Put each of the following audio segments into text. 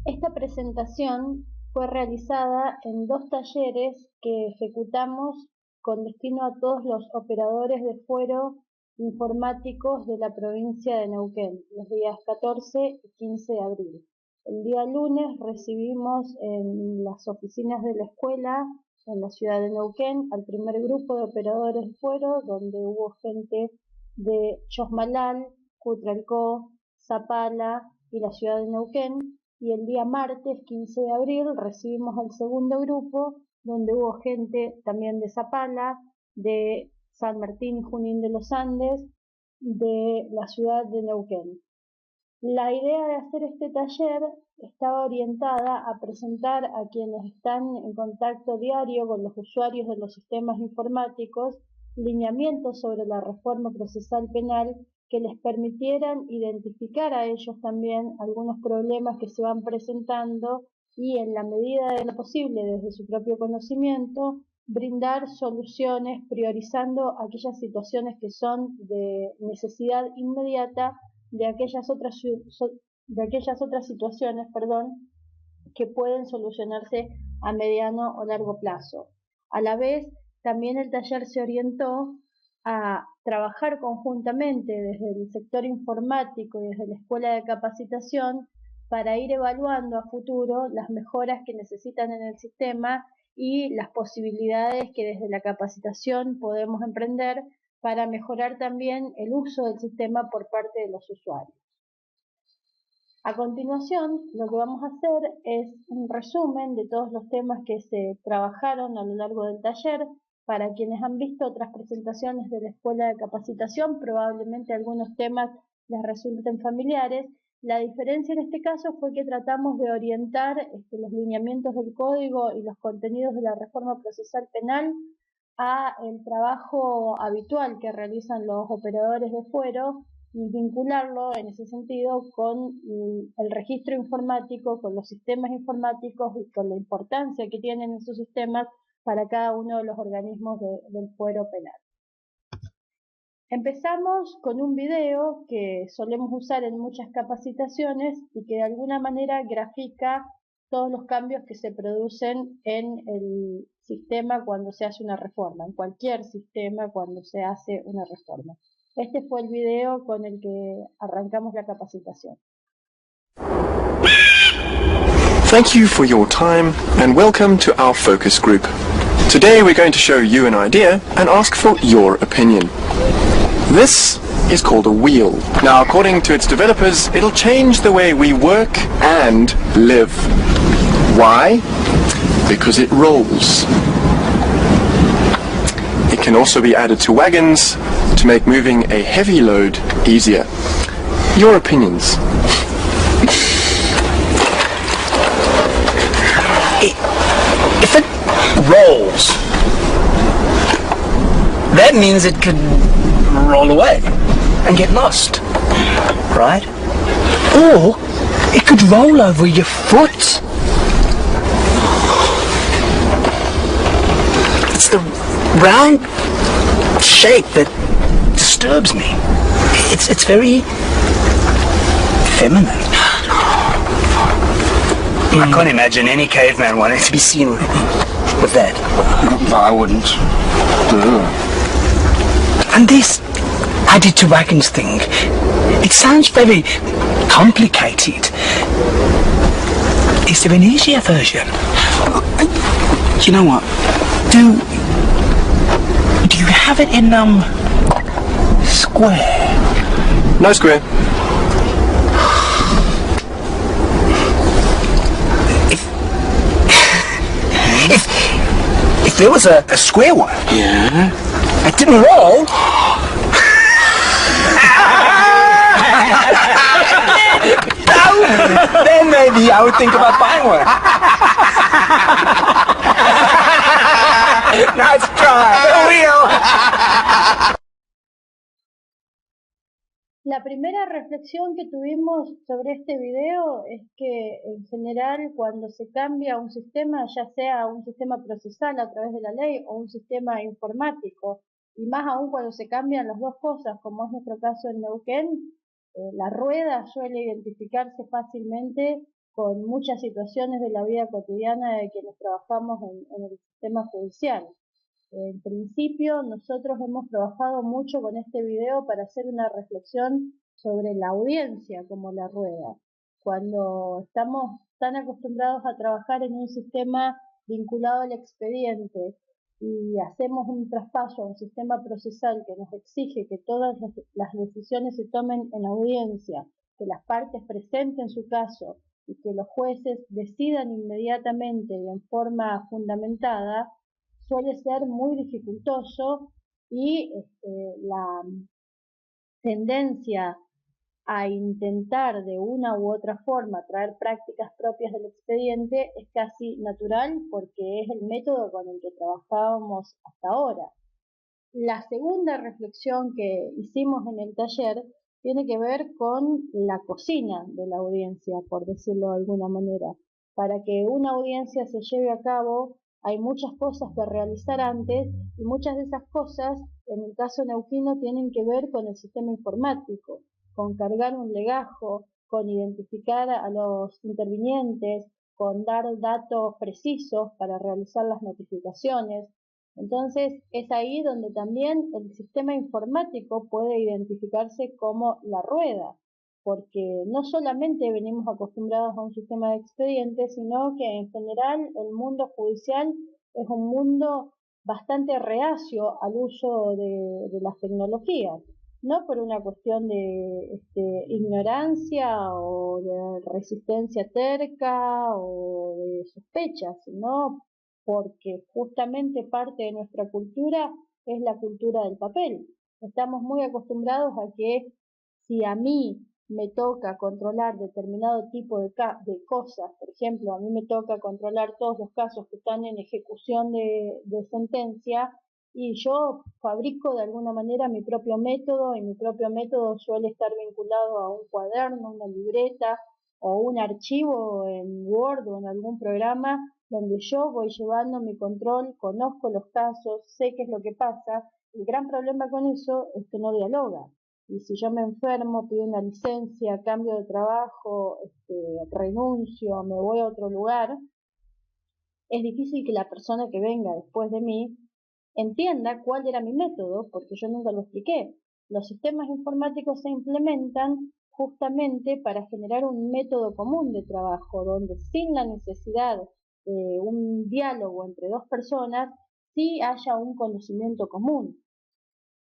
Esta presentación fue realizada en dos talleres que ejecutamos con destino a todos los operadores de fuero informáticos de la provincia de Neuquén, los días 14 y 15 de abril. El día lunes recibimos en las oficinas de la escuela en la ciudad de Neuquén al primer grupo de operadores de fuero, donde hubo gente de Chosmalal, Cutralcó, Zapala y la ciudad de Neuquén, y el día martes 15 de abril recibimos al segundo grupo, donde hubo gente también de Zapala, de San Martín y Junín de los Andes, de la ciudad de Neuquén. La idea de hacer este taller estaba orientada a presentar a quienes están en contacto diario con los usuarios de los sistemas informáticos lineamientos sobre la reforma procesal penal que les permitieran identificar a ellos también algunos problemas que se van presentando y, en la medida de lo posible, desde su propio conocimiento, brindar soluciones priorizando aquellas situaciones que son de necesidad inmediata de aquellas otras situaciones, que pueden solucionarse a mediano o largo plazo. A la vez, también el taller se orientó a trabajar conjuntamente desde el sector informático y desde la escuela de capacitación para ir evaluando a futuro las mejoras que necesitan en el sistema y las posibilidades que desde la capacitación podemos emprender para mejorar también el uso del sistema por parte de los usuarios. A continuación, lo que vamos a hacer es un resumen de todos los temas que se trabajaron a lo largo del taller. Para quienes han visto otras presentaciones de la Escuela de Capacitación, probablemente algunos temas les resulten familiares. La diferencia en este caso fue que tratamos de orientar los lineamientos del código y los contenidos de la reforma procesal penal a el trabajo habitual que realizan los operadores de fuero y vincularlo en ese sentido con el registro informático, con los sistemas informáticos y con la importancia que tienen esos sistemas para cada uno de los organismos del fuero penal. Empezamos con un video que solemos usar en muchas capacitaciones y que de alguna manera grafica todos los cambios que se producen en el sistema cuando se hace una reforma, en cualquier sistema cuando se hace una reforma. Este fue el video con el que arrancamos la capacitación. Thank you for your time and welcome to our focus group. Today we're going to show you an idea and ask for your opinion. This is called a wheel. Now, according to its developers, it'll change the way we work and live. Why? Because it rolls. It can also be added to wagons to make moving a heavy load easier. Your opinions? If it rolls, that means it could roll away and get lost, right? Or it could roll over your foot. It's the round shape that disturbs me. It's very feminine. I can't imagine any caveman wanting to be seen with that. I wouldn't. And this added to wagons thing, it sounds very complicated. Is there an easier version? You know what? Do you have it in square? No square. If there was a square one, Yeah? it didn't roll. Then maybe I would think about buying one. Nice try. La primera reflexión que tuvimos sobre este video es que en general cuando se cambia un sistema, ya sea un sistema procesal a través de la ley o un sistema informático, y más aún cuando se cambian las dos cosas, como es nuestro caso en Neuquén, la rueda suele identificarse fácilmente con muchas situaciones de la vida cotidiana de quienes trabajamos en el sistema judicial. En principio, nosotros hemos trabajado mucho con este video para hacer una reflexión sobre la audiencia como la rueda. Cuando estamos tan acostumbrados a trabajar en un sistema vinculado al expediente y hacemos un traspaso a un sistema procesal que nos exige que todas las decisiones se tomen en audiencia, que las partes presenten su caso y que los jueces decidan inmediatamente y en forma fundamentada, suele ser muy dificultoso y la tendencia a intentar de una u otra forma traer prácticas propias del expediente es casi natural porque es el método con el que trabajábamos hasta ahora. La segunda reflexión que hicimos en el taller tiene que ver con la cocina de la audiencia, por decirlo de alguna manera. Para que una audiencia se lleve a cabo hay muchas cosas que realizar antes y muchas de esas cosas, en el caso neuquino, tienen que ver con el sistema informático, con cargar un legajo, con identificar a los intervinientes, con dar datos precisos para realizar las notificaciones. Entonces es ahí donde también el sistema informático puede identificarse como la rueda, porque no solamente venimos acostumbrados a un sistema de expedientes, sino que en general el mundo judicial es un mundo bastante reacio al uso de las tecnologías, no por una cuestión de ignorancia o de resistencia terca o de sospecha, sino porque justamente parte de nuestra cultura es la cultura del papel. Estamos muy acostumbrados a que si a mí me toca controlar determinado tipo de cosas, por ejemplo, a mí me toca controlar todos los casos que están en ejecución de sentencia, y yo fabrico de alguna manera mi propio método, y mi propio método suele estar vinculado a un cuaderno, una libreta o un archivo en Word o en algún programa donde yo voy llevando mi control, conozco los casos, sé qué es lo que pasa. El gran problema con eso es que no dialoga. Y si yo me enfermo, pido una licencia, cambio de trabajo, renuncio, me voy a otro lugar, es difícil que la persona que venga después de mí entienda cuál era mi método, porque yo nunca lo expliqué. Los sistemas informáticos se implementan justamente para generar un método común de trabajo, donde sin la necesidad de un diálogo entre dos personas, sí haya un conocimiento común.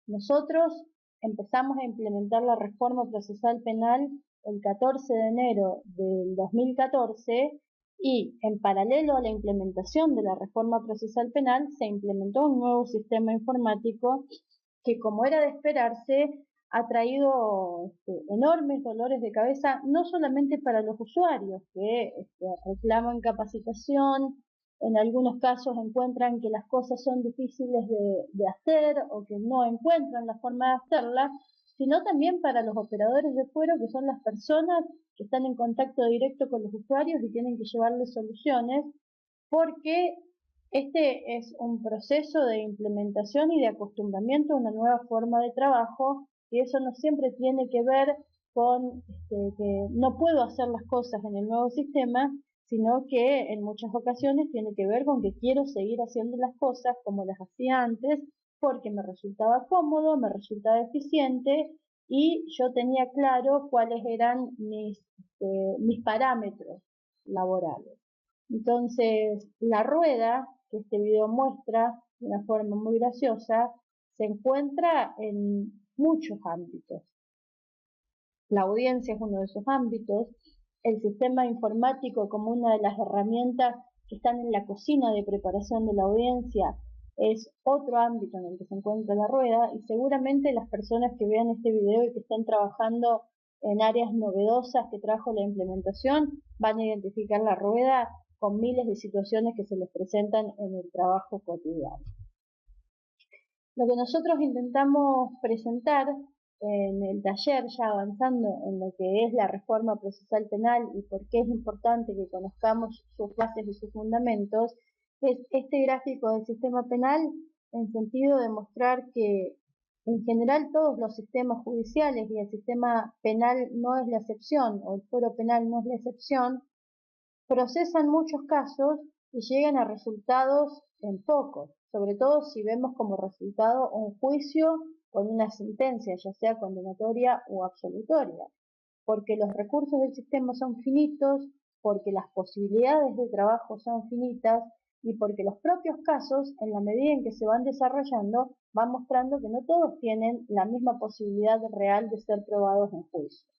Nosotros empezamos a implementar la reforma procesal penal el 14 de enero del 2014 y en paralelo a la implementación de la reforma procesal penal se implementó un nuevo sistema informático que, como era de esperarse, ha traído enormes dolores de cabeza, no solamente para los usuarios que reclaman capacitación, en algunos casos encuentran que las cosas son difíciles de hacer o que no encuentran la forma de hacerlas, sino también para los operadores de fuero, que son las personas que están en contacto directo con los usuarios y tienen que llevarles soluciones, porque este es un proceso de implementación y de acostumbramiento a una nueva forma de trabajo, y eso no siempre tiene que ver con que no puedo hacer las cosas en el nuevo sistema, sino que en muchas ocasiones tiene que ver con que quiero seguir haciendo las cosas como las hacía antes, porque me resultaba cómodo, me resultaba eficiente y yo tenía claro cuáles eran mis parámetros laborales. Entonces, la rueda, que este video muestra de una forma muy graciosa, se encuentra en muchos ámbitos. La audiencia es uno de esos ámbitos, el sistema informático como una de las herramientas que están en la cocina de preparación de la audiencia es otro ámbito en el que se encuentra la rueda, y seguramente las personas que vean este video y que estén trabajando en áreas novedosas que trajo la implementación van a identificar la rueda con miles de situaciones que se les presentan en el trabajo cotidiano. Lo que nosotros intentamos presentar en el taller, ya avanzando en lo que es la reforma procesal penal y por qué es importante que conozcamos sus bases y sus fundamentos, es este gráfico del sistema penal, en sentido de mostrar que en general todos los sistemas judiciales, y el sistema penal no es la excepción, o el fuero penal no es la excepción, procesan muchos casos y llegan a resultados en pocos, sobre todo si vemos como resultado un juicio con una sentencia, ya sea condenatoria o absolutoria, porque los recursos del sistema son finitos, porque las posibilidades de trabajo son finitas y porque los propios casos, en la medida en que se van desarrollando, van mostrando que no todos tienen la misma posibilidad real de ser probados en juicio.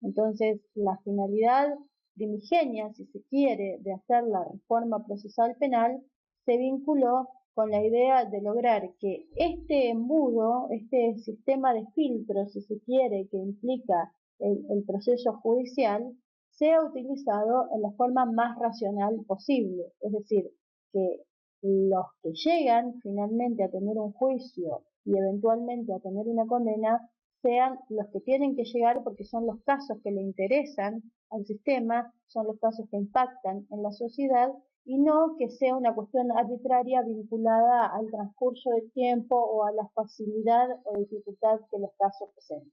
Entonces, la finalidad primigenia, si se quiere, de hacer la reforma procesal penal se vinculó con la idea de lograr que este embudo, este sistema de filtros, si se quiere, que implica el proceso judicial, sea utilizado en la forma más racional posible. Es decir, que los que llegan finalmente a tener un juicio y eventualmente a tener una condena sean los que tienen que llegar porque son los casos que le interesan al sistema, son los casos que impactan en la sociedad y no que sea una cuestión arbitraria vinculada al transcurso del tiempo o a la facilidad o dificultad que los casos presentan.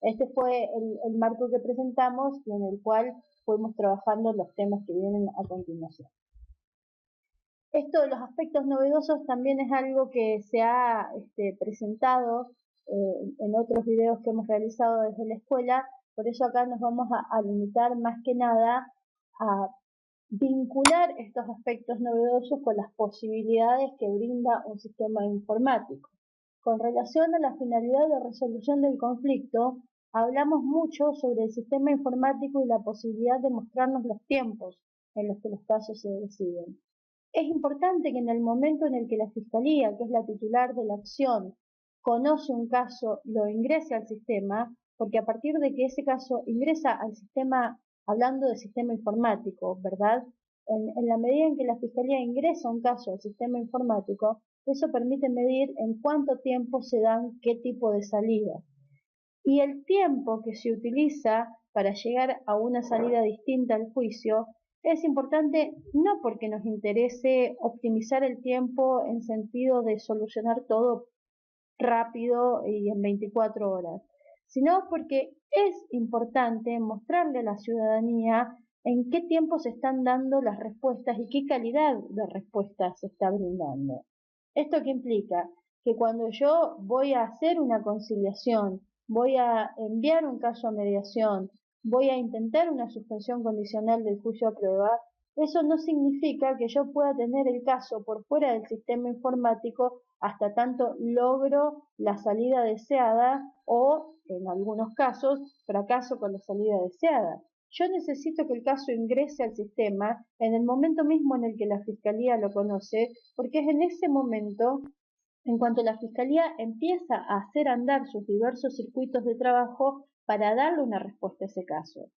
Este fue el marco que presentamos y en el cual fuimos trabajando los temas que vienen a continuación. Esto de los aspectos novedosos también es algo que se ha presentado en otros videos que hemos realizado desde la escuela, por eso acá nos vamos a limitar más que nada a vincular estos aspectos novedosos con las posibilidades que brinda un sistema informático. Con relación a la finalidad de resolución del conflicto, hablamos mucho sobre el sistema informático y la posibilidad de mostrarnos los tiempos en los que los casos se deciden. Es importante que en el momento en el que la Fiscalía, que es la titular de la acción, conoce un caso, lo ingrese al sistema, porque a partir de que ese caso ingresa al sistema, hablando de sistema informático, ¿verdad? En la medida en que la Fiscalía ingresa un caso al sistema informático, eso permite medir en cuánto tiempo se dan qué tipo de salida. Y el tiempo que se utiliza para llegar a una salida distinta al juicio es importante no porque nos interese optimizar el tiempo en sentido de solucionar todo rápido y en 24 horas, sino porque es importante mostrarle a la ciudadanía en qué tiempo se están dando las respuestas y qué calidad de respuestas se está brindando. ¿Esto qué implica? Que cuando yo voy a hacer una conciliación, voy a enviar un caso a mediación, voy a intentar una suspensión condicional del juicio a prueba, eso no significa que yo pueda tener el caso por fuera del sistema informático hasta tanto logro la salida deseada o, en algunos casos, fracaso con la salida deseada. Yo necesito que el caso ingrese al sistema en el momento mismo en el que la Fiscalía lo conoce, porque es en ese momento, en cuanto la Fiscalía empieza a hacer andar sus diversos circuitos de trabajo para darle una respuesta a ese caso.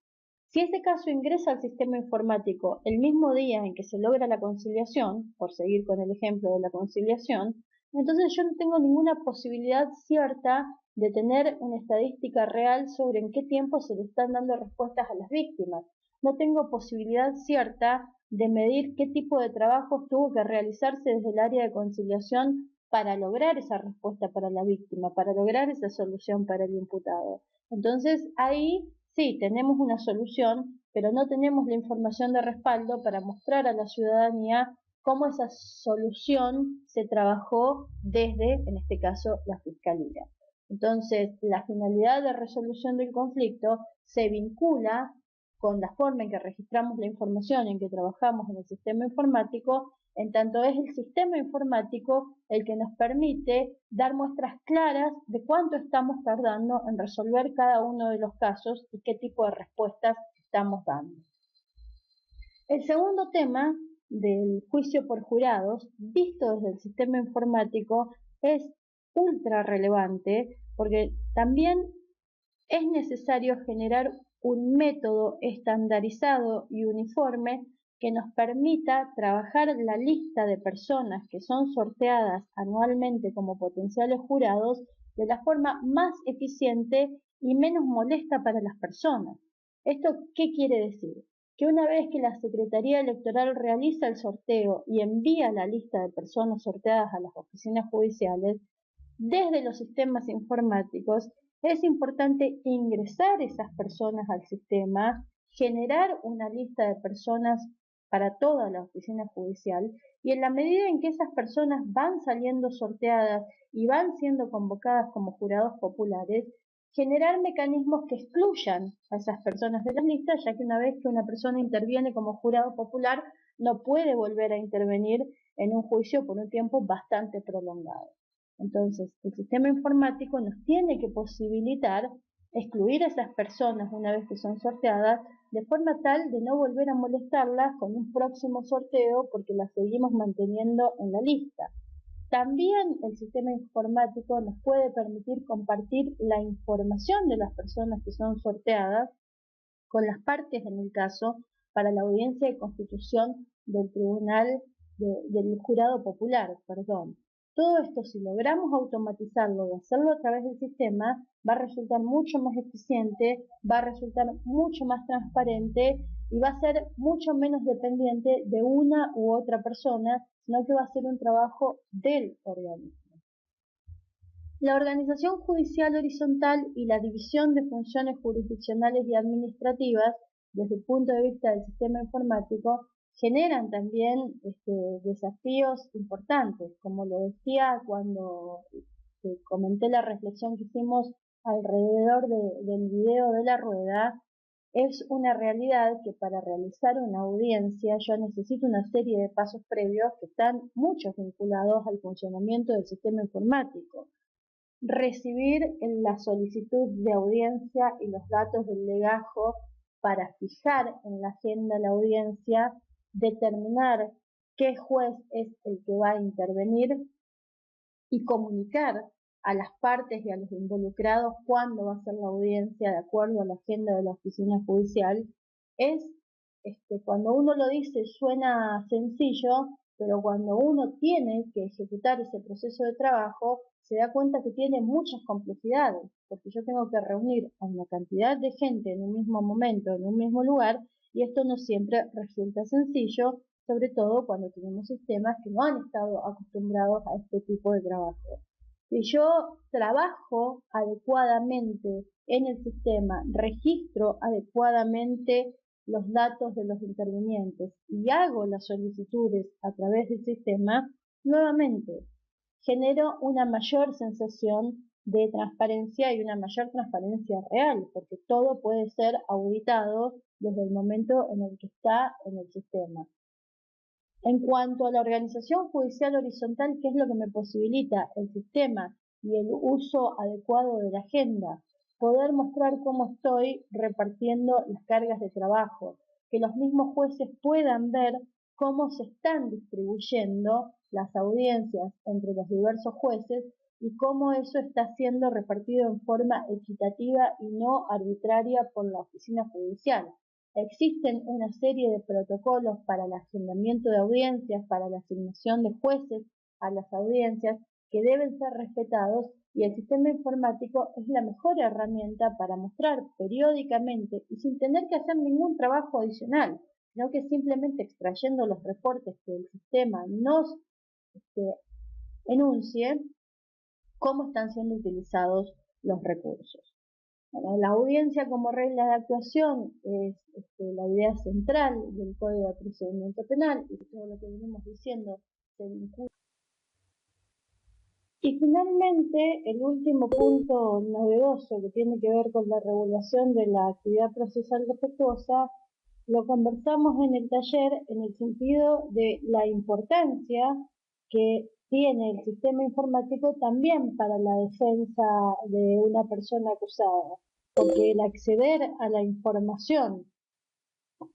Si ese caso ingresa al sistema informático el mismo día en que se logra la conciliación, por seguir con el ejemplo de la conciliación, entonces yo no tengo ninguna posibilidad cierta de tener una estadística real sobre en qué tiempo se le están dando respuestas a las víctimas. No tengo posibilidad cierta de medir qué tipo de trabajos tuvo que realizarse desde el área de conciliación para lograr esa respuesta para la víctima, para lograr esa solución para el imputado. Entonces ahí sí, tenemos una solución, pero no tenemos la información de respaldo para mostrar a la ciudadanía cómo esa solución se trabajó desde, en este caso, la Fiscalía. Entonces, la finalidad de resolución del conflicto se vincula con la forma en que registramos la información, en que trabajamos en el sistema informático, en tanto es el sistema informático el que nos permite dar muestras claras de cuánto estamos tardando en resolver cada uno de los casos y qué tipo de respuestas estamos dando. El segundo tema del juicio por jurados, visto desde el sistema informático, es ultra relevante porque también es necesario generar un método estandarizado y uniforme que nos permita trabajar la lista de personas que son sorteadas anualmente como potenciales jurados de la forma más eficiente y menos molesta para las personas. ¿Esto qué quiere decir? Que una vez que la Secretaría Electoral realiza el sorteo y envía la lista de personas sorteadas a las oficinas judiciales, desde los sistemas informáticos es importante ingresar esas personas al sistema, generar una lista de personas para toda la oficina judicial, y en la medida en que esas personas van saliendo sorteadas y van siendo convocadas como jurados populares, generar mecanismos que excluyan a esas personas de las listas, ya que una vez que una persona interviene como jurado popular, no puede volver a intervenir en un juicio por un tiempo bastante prolongado. Entonces, el sistema informático nos tiene que posibilitar excluir a esas personas una vez que son sorteadas, de forma tal de no volver a molestarlas con un próximo sorteo porque las seguimos manteniendo en la lista. También el sistema informático nos puede permitir compartir la información de las personas que son sorteadas con las partes en el caso para la audiencia de constitución del del jurado popular, perdón. Todo esto, si logramos automatizarlo y hacerlo a través del sistema, va a resultar mucho más eficiente, va a resultar mucho más transparente y va a ser mucho menos dependiente de una u otra persona, sino que va a ser un trabajo del organismo. La organización judicial horizontal y la división de funciones jurisdiccionales y administrativas, desde el punto de vista del sistema informático, generan también desafíos importantes, como lo decía cuando comenté la reflexión que hicimos alrededor del video de la rueda. Es una realidad que para realizar una audiencia yo necesito una serie de pasos previos que están muchos vinculados al funcionamiento del sistema informático. Recibir la solicitud de audiencia y los datos del legajo para fijar en la agenda la audiencia, determinar qué juez es el que va a intervenir y comunicar a las partes y a los involucrados cuándo va a ser la audiencia de acuerdo a la agenda de la oficina judicial. Cuando uno lo dice suena sencillo, pero cuando uno tiene que ejecutar ese proceso de trabajo, se da cuenta que tiene muchas complejidades, porque yo tengo que reunir a una cantidad de gente en un mismo momento, en un mismo lugar, y esto no siempre resulta sencillo, sobre todo cuando tenemos sistemas que no han estado acostumbrados a este tipo de trabajo. Si yo trabajo adecuadamente en el sistema, registro adecuadamente los datos de los intervinientes y hago las solicitudes a través del sistema, nuevamente genero una mayor sensación de transparencia y una mayor transparencia real, porque todo puede ser auditado desde el momento en el que está en el sistema. En cuanto a la organización judicial horizontal, ¿qué es lo que me posibilita el sistema y el uso adecuado de la agenda? Poder mostrar cómo estoy repartiendo las cargas de trabajo, que los mismos jueces puedan ver cómo se están distribuyendo las audiencias entre los diversos jueces y cómo eso está siendo repartido en forma equitativa y no arbitraria por la oficina judicial. Existen una serie de protocolos para el agendamiento de audiencias, para la asignación de jueces a las audiencias que deben ser respetados, y el sistema informático es la mejor herramienta para mostrar periódicamente y sin tener que hacer ningún trabajo adicional, sino que simplemente extrayendo los reportes que el sistema nos enuncie, cómo están siendo utilizados los recursos. Bueno, la audiencia como regla de actuación es la idea central del Código de Procedimiento Penal y todo lo que venimos diciendo se vincula. Y finalmente, el último punto novedoso que tiene que ver con la regulación de la actividad procesal defectuosa, lo conversamos en el taller en el sentido de la importancia que tiene el sistema informático también para la defensa de una persona acusada, porque el acceder a la información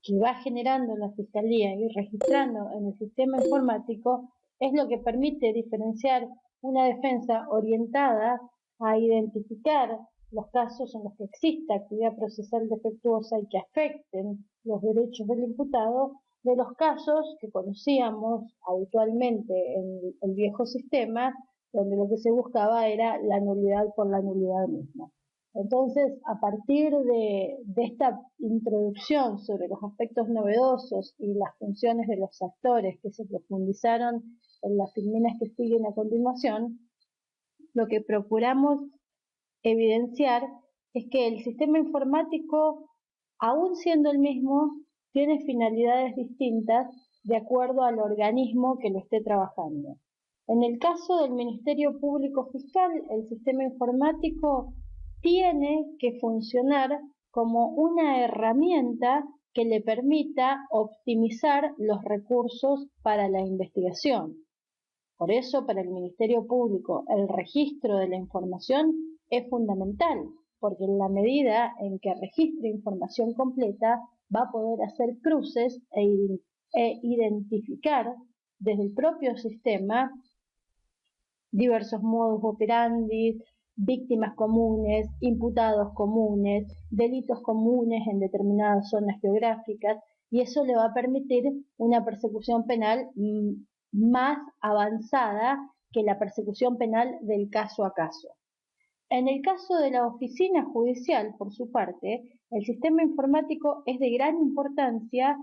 que va generando la Fiscalía y registrando en el sistema informático es lo que permite diferenciar una defensa orientada a identificar los casos en los que exista actividad procesal defectuosa y que afecten los derechos del imputado, de los casos que conocíamos habitualmente en el viejo sistema, donde lo que se buscaba era la nulidad por la nulidad misma. Entonces, a partir de esta introducción sobre los aspectos novedosos y las funciones de los actores que se profundizaron en las filminas que siguen a continuación, lo que procuramos evidenciar es que el sistema informático aún siendo el mismo, tiene finalidades distintas de acuerdo al organismo que lo esté trabajando. En el caso del Ministerio Público Fiscal, el sistema informático tiene que funcionar como una herramienta que le permita optimizar los recursos para la investigación. Por eso, para el Ministerio Público, el registro de la información es fundamental, porque en la medida en que registre información completa, va a poder hacer cruces e identificar desde el propio sistema diversos modus operandi, víctimas comunes, imputados comunes, delitos comunes en determinadas zonas geográficas, y eso le va a permitir una persecución penal más avanzada que la persecución penal del caso a caso. En el caso de la oficina judicial, por su parte, el sistema informático es de gran importancia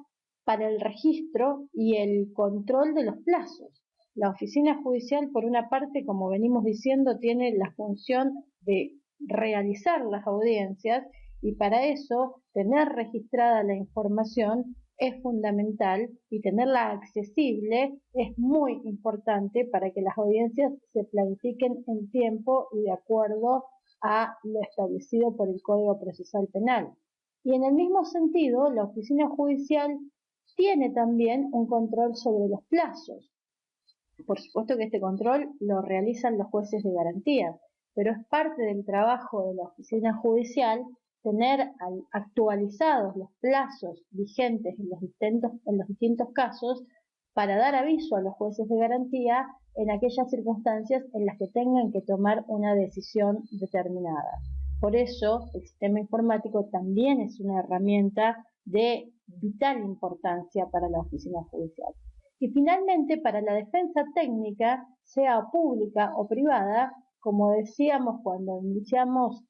para el registro y el control de los plazos. La oficina judicial, por una parte, como venimos diciendo, tiene la función de realizar las audiencias y para eso tener registrada la información es fundamental y tenerla accesible es muy importante para que las audiencias se planifiquen en tiempo y de acuerdo a lo establecido por el Código Procesal Penal. Y en el mismo sentido, la oficina judicial tiene también un control sobre los plazos. Por supuesto que este control lo realizan los jueces de garantía, pero es parte del trabajo de la oficina judicial tener actualizados los plazos vigentes en los distintos casos para dar aviso a los jueces de garantía en aquellas circunstancias en las que tengan que tomar una decisión determinada. Por eso, el sistema informático también es una herramienta de vital importancia para la oficina judicial. Y finalmente, para la defensa técnica, sea pública o privada, como decíamos cuando iniciamos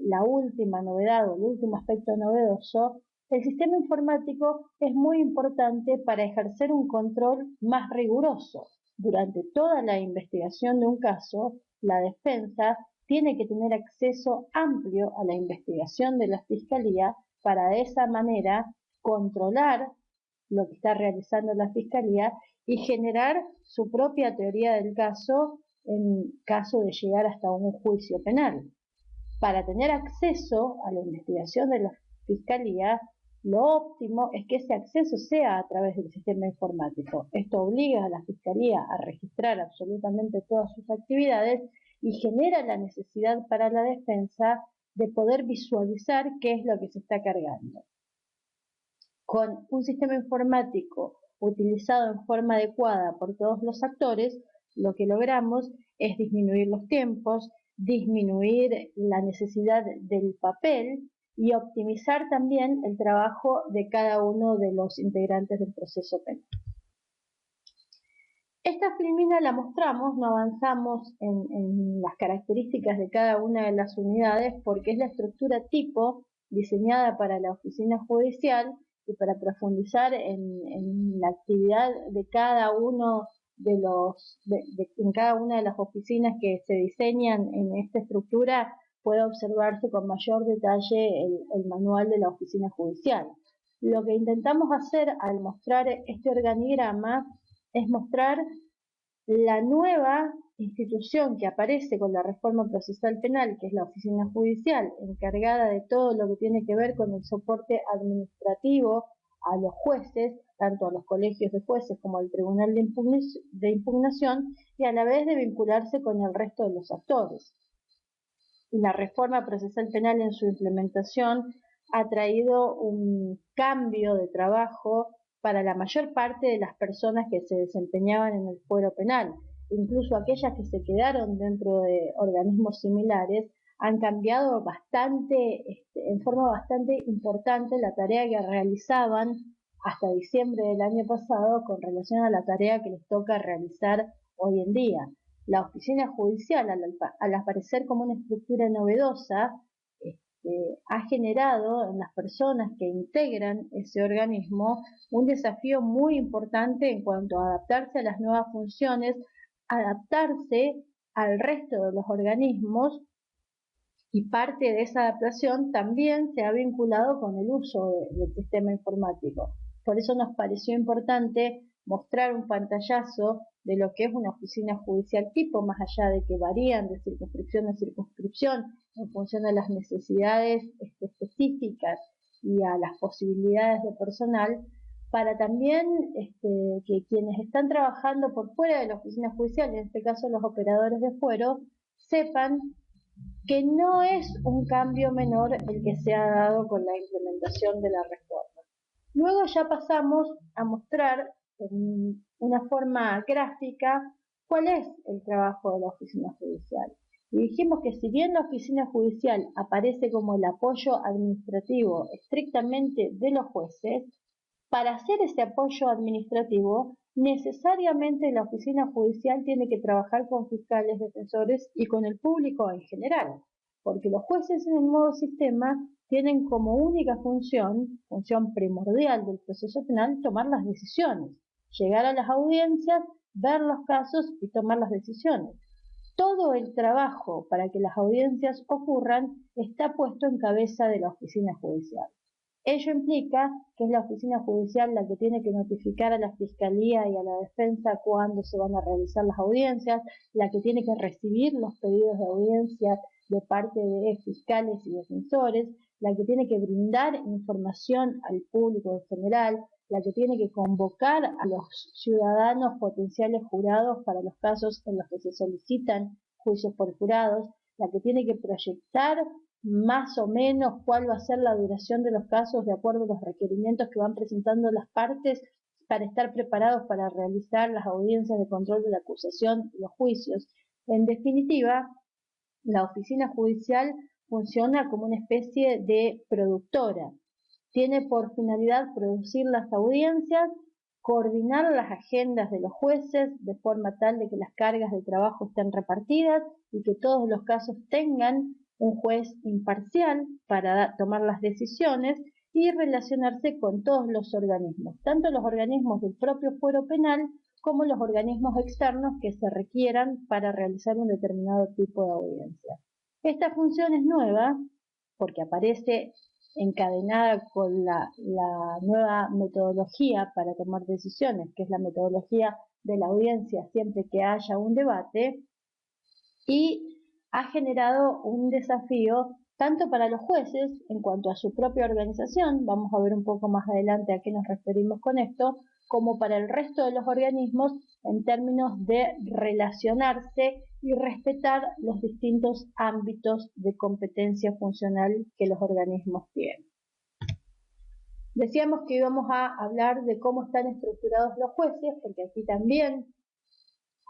la última novedad o el último aspecto novedoso, el sistema informático es muy importante para ejercer un control más riguroso. Durante toda la investigación de un caso, la defensa tiene que tener acceso amplio a la investigación de la Fiscalía para de esa manera controlar lo que está realizando la Fiscalía y generar su propia teoría del caso en caso de llegar hasta un juicio penal. Para tener acceso a la investigación de la Fiscalía, lo óptimo es que ese acceso sea a través del sistema informático. Esto obliga a la Fiscalía a registrar absolutamente todas sus actividades y genera la necesidad para la defensa de poder visualizar qué es lo que se está cargando. Con un sistema informático utilizado en forma adecuada por todos los actores, lo que logramos es disminuir los tiempos, disminuir la necesidad del papel y optimizar también el trabajo de cada uno de los integrantes del proceso penal. Esta filmina la mostramos, no avanzamos en las características de cada una de las unidades porque es la estructura tipo diseñada para la oficina judicial y para profundizar en la actividad de cada uno en cada una de las oficinas que se diseñan en esta estructura puede observarse con mayor detalle el manual de la oficina judicial. Lo que intentamos hacer al mostrar este organigrama es mostrar la nueva institución que aparece con la reforma procesal penal, que es la oficina judicial, encargada de todo lo que tiene que ver con el soporte administrativo a los jueces, tanto a los colegios de jueces como al Tribunal de Impugnación, y a la vez de vincularse con el resto de los actores. La reforma procesal penal en su implementación ha traído un cambio de trabajo para la mayor parte de las personas que se desempeñaban en el fuero penal. Incluso aquellas que se quedaron dentro de organismos similares han cambiado en forma bastante importante la tarea que realizaban hasta diciembre del año pasado con relación a la tarea que les toca realizar hoy en día. La oficina judicial, al aparecer como una estructura novedosa, ha generado en las personas que integran ese organismo un desafío muy importante en cuanto a adaptarse a las nuevas funciones, adaptarse al resto de los organismos Y parte de esa adaptación también se ha vinculado con el uso del sistema informático. Por eso nos pareció importante mostrar un pantallazo de lo que es una oficina judicial tipo, más allá de que varían de circunscripción a circunscripción en función de las necesidades específicas y a las posibilidades de personal, para también que quienes están trabajando por fuera de la oficina judicial, en este caso los operadores de fuero, sepan que no es un cambio menor el que se ha dado con la implementación de la reforma. Luego ya pasamos a mostrar en una forma gráfica cuál es el trabajo de la oficina judicial. Y dijimos que si bien la oficina judicial aparece como el apoyo administrativo estrictamente de los jueces, para hacer ese apoyo administrativo, necesariamente la oficina judicial tiene que trabajar con fiscales, defensores y con el público en general, porque los jueces en el nuevo sistema tienen como única función primordial del proceso penal, tomar las decisiones, llegar a las audiencias, ver los casos y tomar las decisiones. Todo el trabajo para que las audiencias ocurran está puesto en cabeza de la oficina judicial. Ello implica que es la oficina judicial la que tiene que notificar a la Fiscalía y a la Defensa cuándo se van a realizar las audiencias, la que tiene que recibir los pedidos de audiencia de parte de fiscales y defensores, la que tiene que brindar información al público en general, la que tiene que convocar a los ciudadanos potenciales jurados para los casos en los que se solicitan juicios por jurados, la que tiene que proyectar más o menos cuál va a ser la duración de los casos de acuerdo a los requerimientos que van presentando las partes para estar preparados para realizar las audiencias de control de la acusación y los juicios. En definitiva, la oficina judicial funciona como una especie de productora. Tiene por finalidad producir las audiencias, coordinar las agendas de los jueces de forma tal de que las cargas de trabajo estén repartidas y que todos los casos tengan un juez imparcial para tomar las decisiones y relacionarse con todos los organismos, tanto los organismos del propio fuero penal como los organismos externos que se requieran para realizar un determinado tipo de audiencia. Esta función es nueva porque aparece encadenada con la nueva metodología para tomar decisiones, que es la metodología de la audiencia siempre que haya un debate, y ha generado un desafío tanto para los jueces en cuanto a su propia organización, vamos a ver un poco más adelante a qué nos referimos con esto, como para el resto de los organismos en términos de relacionarse y respetar los distintos ámbitos de competencia funcional que los organismos tienen. Decíamos que íbamos a hablar de cómo están estructurados los jueces, porque aquí también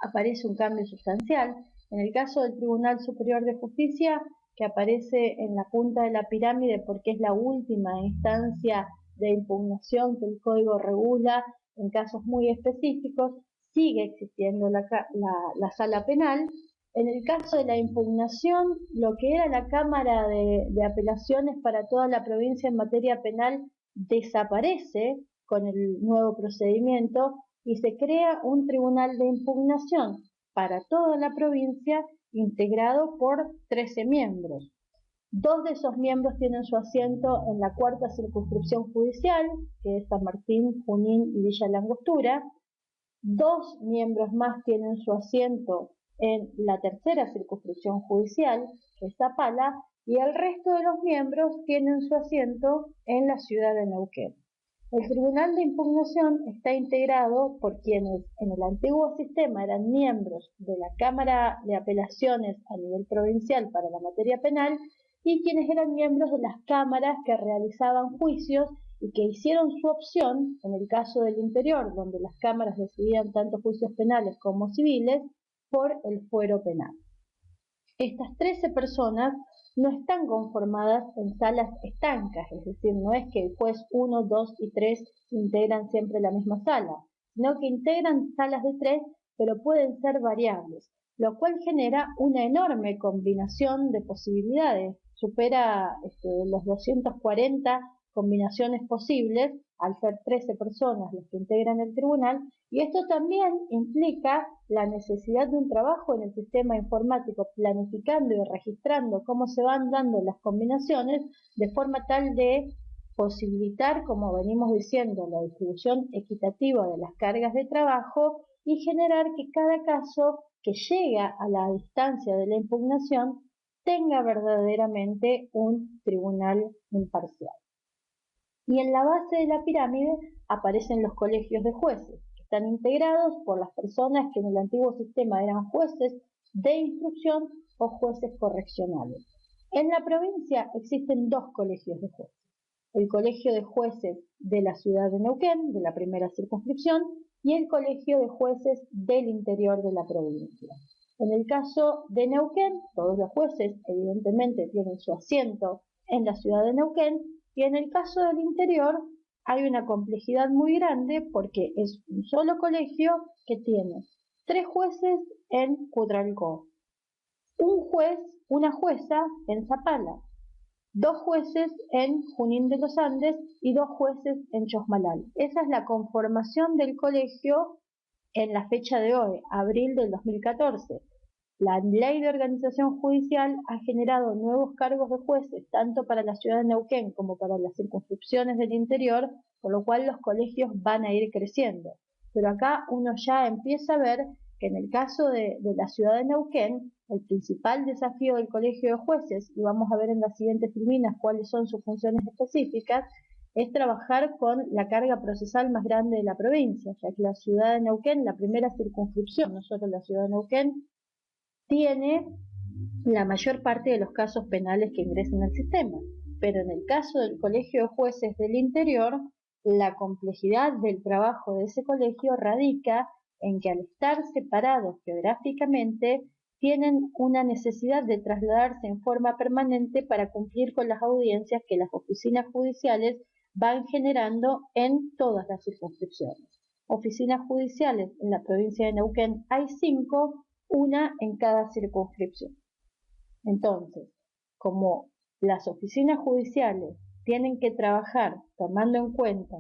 aparece un cambio sustancial. En el caso del Tribunal Superior de Justicia, que aparece en la punta de la pirámide porque es la última instancia de impugnación que el Código regula en casos muy específicos, sigue existiendo la sala penal. En el caso de la impugnación, lo que era la Cámara de Apelaciones para toda la provincia en materia penal desaparece con el nuevo procedimiento y se crea un tribunal de impugnación para toda la provincia integrado por 13 miembros. 2 de esos miembros tienen su asiento en la 4ª circunscripción judicial, que es San Martín, Junín y Villa Langostura. 2 miembros más tienen su asiento en la 3ª circunscripción judicial, que es Zapala, y el resto de los miembros tienen su asiento en la ciudad de Neuquén. El Tribunal de Impugnación está integrado por quienes en el antiguo sistema eran miembros de la Cámara de Apelaciones a nivel provincial para la materia penal y quienes eran miembros de las cámaras que realizaban juicios y que hicieron su opción, en el caso del interior, donde las cámaras decidían tanto juicios penales como civiles, por el fuero penal. Estas 13 personas no están conformadas en salas estancas, es decir, no es que el juez 1, 2 y 3 integran siempre la misma sala, sino que integran salas de 3, pero pueden ser variables, lo cual genera una enorme combinación de posibilidades, supera los 240 combinaciones posibles, al ser 13 personas las que integran el tribunal, y esto también implica la necesidad de un trabajo en el sistema informático, planificando y registrando cómo se van dando las combinaciones, de forma tal de posibilitar, como venimos diciendo, la distribución equitativa de las cargas de trabajo y generar que cada caso que llega a la distancia de la impugnación tenga verdaderamente un tribunal imparcial. Y en la base de la pirámide aparecen los colegios de jueces, que están integrados por las personas que en el antiguo sistema eran jueces de instrucción o jueces correccionales. En la provincia existen dos colegios de jueces: el Colegio de Jueces de la ciudad de Neuquén, de la primera circunscripción, y el Colegio de Jueces del interior de la provincia. En el caso de Neuquén, todos los jueces evidentemente tienen su asiento en la ciudad de Neuquén, y en el caso del interior hay una complejidad muy grande porque es un solo colegio que tiene 3 jueces en Cutralcó, un juez, una jueza en Zapala, 2 jueces en Junín de los Andes y 2 jueces en Chosmalal. Esa es la conformación del colegio en la fecha de hoy, abril del 2014. La ley de organización judicial ha generado nuevos cargos de jueces, tanto para la ciudad de Neuquén como para las circunscripciones del interior, por lo cual los colegios van a ir creciendo. Pero acá uno ya empieza a ver que en el caso de la ciudad de Neuquén, el principal desafío del colegio de jueces, y vamos a ver en las siguientes filminas cuáles son sus funciones específicas, es trabajar con la carga procesal más grande de la provincia, ya que la ciudad de Neuquén, la primera circunscripción, no solo la ciudad de Neuquén, tiene la mayor parte de los casos penales que ingresan al sistema. Pero en el caso del Colegio de Jueces del Interior, la complejidad del trabajo de ese colegio radica en que al estar separados geográficamente, tienen una necesidad de trasladarse en forma permanente para cumplir con las audiencias que las oficinas judiciales van generando en todas las circunscripciones. Oficinas judiciales en la provincia de Neuquén hay 5, una en cada circunscripción. Entonces, como las oficinas judiciales tienen que trabajar tomando en cuenta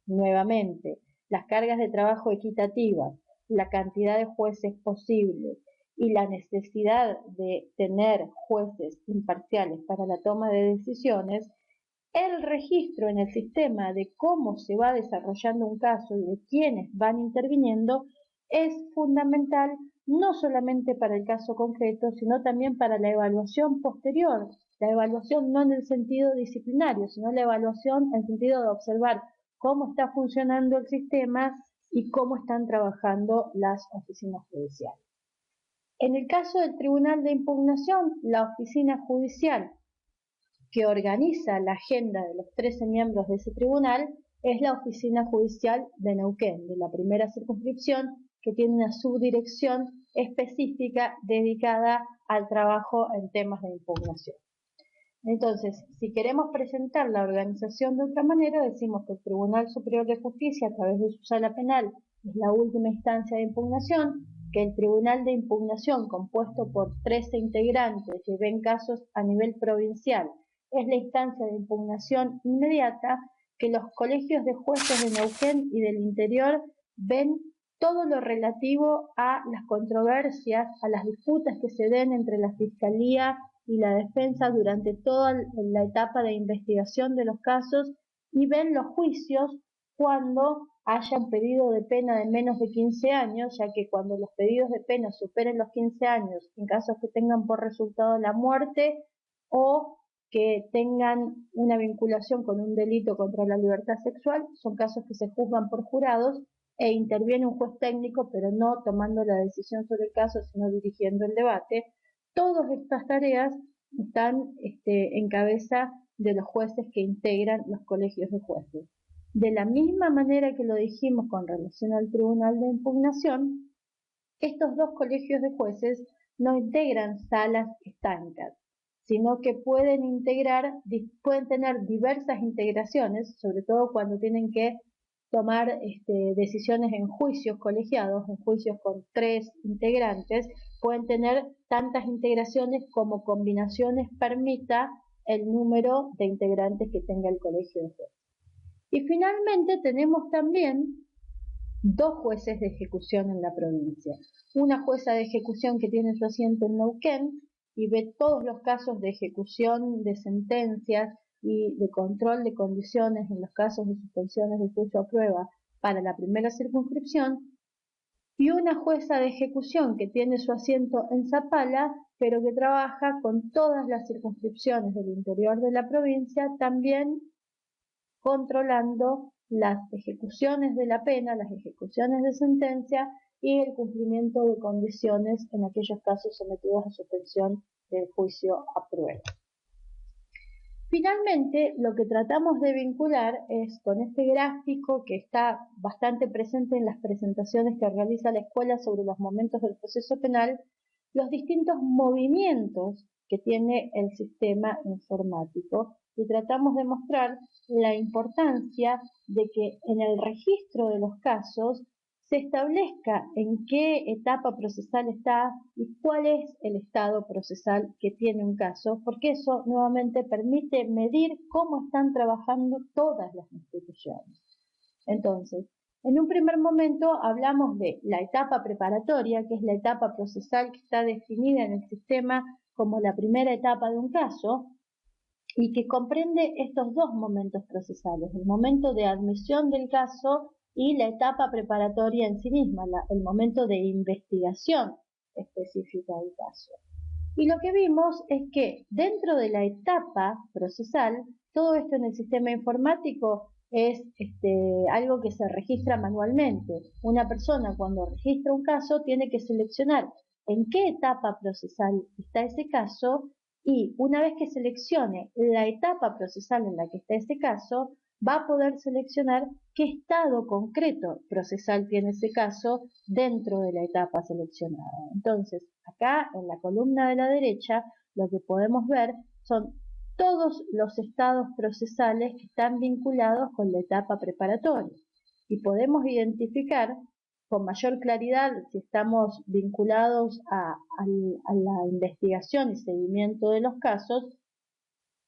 nuevamente las cargas de trabajo equitativas, la cantidad de jueces posibles y la necesidad de tener jueces imparciales para la toma de decisiones, el registro en el sistema de cómo se va desarrollando un caso y de quiénes van interviniendo es fundamental, no solamente para el caso concreto, sino también para la evaluación posterior. La evaluación no en el sentido disciplinario, sino la evaluación en el sentido de observar cómo está funcionando el sistema y cómo están trabajando las oficinas judiciales. En el caso del Tribunal de Impugnación, la oficina judicial que organiza la agenda de los 13 miembros de ese tribunal es la Oficina Judicial de Neuquén, de la primera circunscripción, que tiene una subdirección específica dedicada al trabajo en temas de impugnación. Entonces, si queremos presentar la organización de otra manera, decimos que el Tribunal Superior de Justicia, a través de su sala penal, es la última instancia de impugnación, que el Tribunal de Impugnación, compuesto por 13 integrantes que ven casos a nivel provincial, es la instancia de impugnación inmediata, que los colegios de jueces de Neuquén y del interior ven todo lo relativo a las controversias, a las disputas que se den entre la Fiscalía y la Defensa durante toda la etapa de investigación de los casos, y ven los juicios cuando haya un pedido de pena de menos de 15 años, ya que cuando los pedidos de pena superen los 15 años, en casos que tengan por resultado la muerte o que tengan una vinculación con un delito contra la libertad sexual, son casos que se juzgan por jurados e interviene un juez técnico, pero no tomando la decisión sobre el caso, sino dirigiendo el debate. Todas estas tareas están en cabeza de los jueces que integran los colegios de jueces. De la misma manera que lo dijimos con relación al Tribunal de Impugnación, estos dos colegios de jueces no integran salas estancas, sino que pueden tener diversas integraciones, sobre todo cuando tienen que tomar decisiones en juicios colegiados, en juicios con 3 integrantes, pueden tener tantas integraciones como combinaciones permita el número de integrantes que tenga el colegio de jueces. Y finalmente tenemos también dos jueces de ejecución en la provincia. Una jueza de ejecución que tiene su asiento en Neuquén y ve todos los casos de ejecución de sentencias y de control de condiciones en los casos de suspensiones de juicio a prueba para la primera circunscripción, y una jueza de ejecución que tiene su asiento en Zapala, pero que trabaja con todas las circunscripciones del interior de la provincia, también controlando las ejecuciones de la pena, las ejecuciones de sentencia y el cumplimiento de condiciones en aquellos casos sometidos a suspensión del juicio a prueba. Finalmente, lo que tratamos de vincular es con este gráfico que está bastante presente en las presentaciones que realiza la escuela sobre los momentos del proceso penal, los distintos movimientos que tiene el sistema informático, y tratamos de mostrar la importancia de que en el registro de los casos se establezca en qué etapa procesal está y cuál es el estado procesal que tiene un caso, porque eso nuevamente permite medir cómo están trabajando todas las instituciones. Entonces, en un primer momento hablamos de la etapa preparatoria, que es la etapa procesal que está definida en el sistema como la primera etapa de un caso, y que comprende estos dos momentos procesales, el momento de admisión del caso y la etapa preparatoria en sí misma, el momento de investigación específica del caso. Y lo que vimos es que dentro de la etapa procesal, todo esto en el sistema informático es algo que se registra manualmente. Una persona cuando registra un caso tiene que seleccionar en qué etapa procesal está ese caso, y una vez que seleccione la etapa procesal en la que está ese caso, va a poder seleccionar qué estado concreto procesal tiene ese caso dentro de la etapa seleccionada. Entonces, acá en la columna de la derecha, lo que podemos ver son todos los estados procesales que están vinculados con la etapa preparatoria. Y podemos identificar con mayor claridad si estamos vinculados a la investigación y seguimiento de los casos,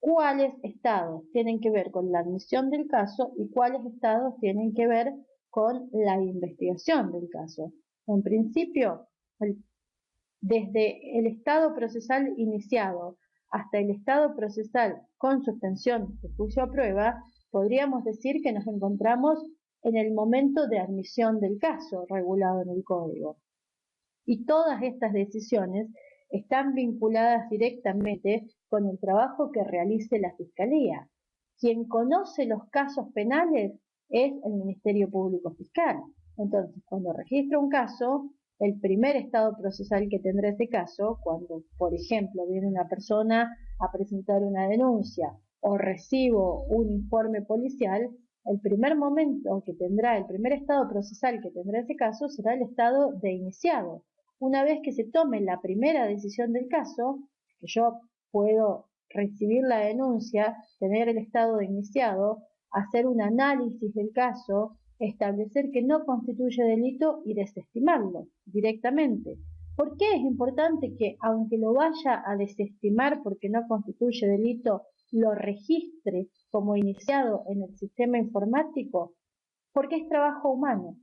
cuáles estados tienen que ver con la admisión del caso y cuáles estados tienen que ver con la investigación del caso. En principio, desde el estado procesal iniciado hasta el estado procesal con suspensión de juicio a prueba, podríamos decir que nos encontramos en el momento de admisión del caso regulado en el Código. Y todas estas decisiones están vinculadas directamente con el trabajo que realice la Fiscalía. Quien conoce los casos penales es el Ministerio Público Fiscal. Entonces, cuando registra un caso, el primer estado procesal que tendrá ese caso, cuando, por ejemplo, viene una persona a presentar una denuncia o recibo un informe policial, el primer momento que tendrá, el primer estado procesal que tendrá ese caso será el estado de iniciado. Una vez que se tome la primera decisión del caso, que yo puedo recibir la denuncia, tener el estado de iniciado, hacer un análisis del caso, establecer que no constituye delito y desestimarlo directamente. ¿Por qué es importante que, aunque lo vaya a desestimar porque no constituye delito, lo registre como iniciado en el sistema informático? Porque es trabajo humano.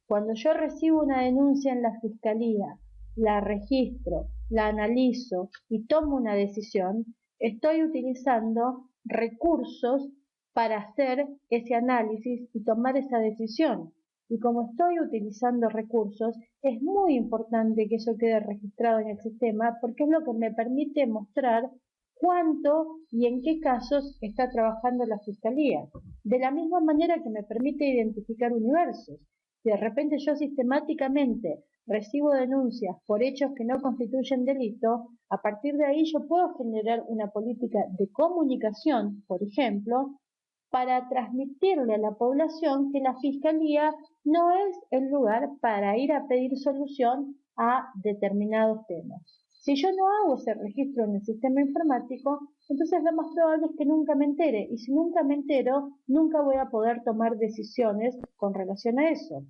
Cuando yo recibo una denuncia en la Fiscalía, la registro, la analizo y tomo una decisión, estoy utilizando recursos para hacer ese análisis y tomar esa decisión. Y como estoy utilizando recursos, es muy importante que eso quede registrado en el sistema porque es lo que me permite mostrar cuánto y en qué casos está trabajando la Fiscalía. De la misma manera que me permite identificar universos. Si de repente yo sistemáticamente recibo denuncias por hechos que no constituyen delito, a partir de ahí yo puedo generar una política de comunicación, por ejemplo, para transmitirle a la población que la Fiscalía no es el lugar para ir a pedir solución a determinados temas. Si yo no hago ese registro en el sistema informático, entonces lo más probable es que nunca me entere, y si nunca me entero, nunca voy a poder tomar decisiones con relación a eso.